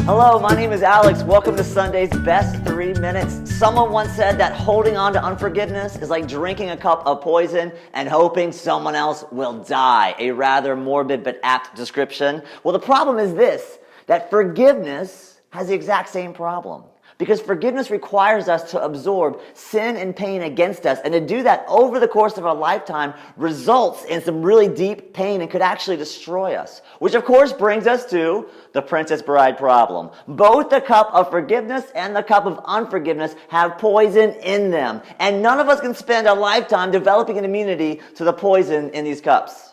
Hello, my name is Alex. Welcome to Sunday's Best 3 Minutes. Someone once said that holding on to unforgiveness is like drinking a cup of poison and hoping someone else will die. A rather morbid but apt description. Well, the problem is this, that forgiveness has the exact same problem. Because forgiveness requires us to absorb sin and pain against us. And to do that over the course of our lifetime results in some really deep pain and could actually destroy us. Which of course brings us to the Princess Bride problem. Both the cup of forgiveness and the cup of unforgiveness have poison in them. And none of us can spend a lifetime developing an immunity to the poison in these cups.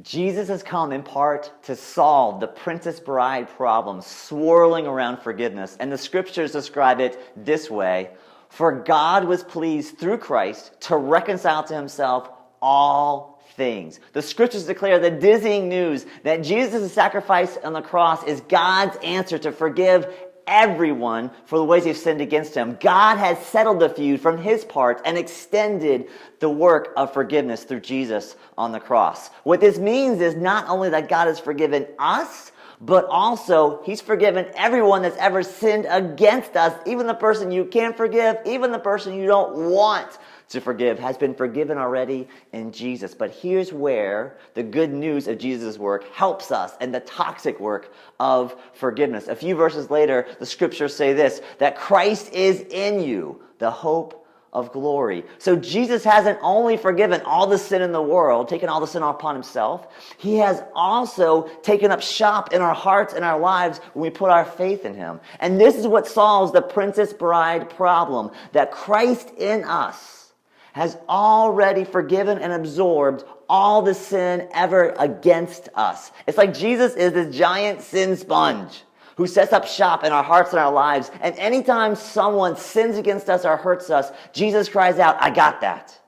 Jesus has come in part to solve the Princess Bride problem swirling around forgiveness. And the scriptures describe it this way: for God was pleased through Christ to reconcile to himself all things. The scriptures declare the dizzying news that Jesus' sacrifice on the cross is God's answer to forgive everyone for the ways they've sinned against him. God has settled the feud from his part and extended the work of forgiveness through Jesus on the cross. What this means is not only that God has forgiven us, but also he's forgiven everyone that's ever sinned against us. Even the person you can't forgive, even the person you don't want to forgive has been forgiven already in Jesus. But here's where the good news of Jesus' work helps us and the toxic work of forgiveness. A few verses later, the scriptures say this, that Christ is in you, the hope of glory. So Jesus hasn't only forgiven all the sin in the world, taken all the sin upon himself, he has also taken up shop in our hearts and our lives when we put our faith in him. And this is what solves the Princess Bride problem, that Christ in us has already forgiven and absorbed all the sin ever against us. It's like Jesus is this giant sin sponge who sets up shop in our hearts and our lives. And anytime someone sins against us or hurts us, Jesus cries out, I got that.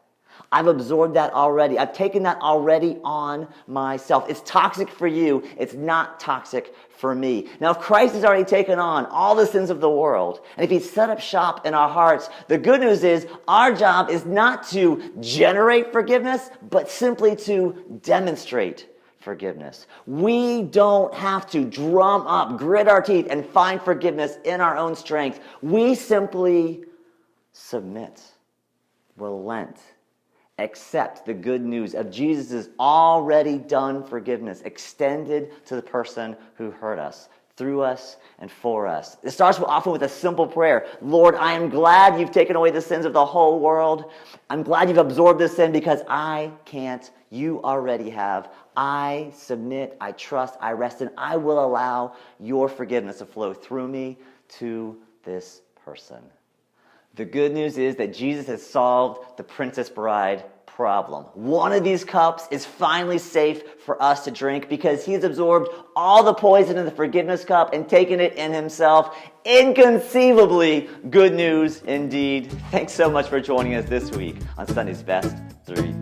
I've absorbed that already. I've taken that already on myself. It's toxic for you. It's not toxic for me. Now, if Christ has already taken on all the sins of the world, and if he's set up shop in our hearts, the good news is our job is not to generate forgiveness, but simply to demonstrate forgiveness. We don't have to drum up, grit our teeth, and find forgiveness in our own strength. We simply submit, relent, accept the good news of Jesus' already done forgiveness extended to the person who hurt us, through us and for us. It starts often with a simple prayer. Lord, I am glad you've taken away the sins of the whole world. I'm glad you've absorbed this sin because I can't. You already have. I submit, I trust, I rest in. I will allow your forgiveness to flow through me to this person. The good news is that Jesus has solved the Princess Bride problem. One of these cups is finally safe for us to drink because he's absorbed all the poison in the forgiveness cup and taken it in himself. Inconceivably good news indeed. Thanks so much for joining us this week on Sunday's Best 3.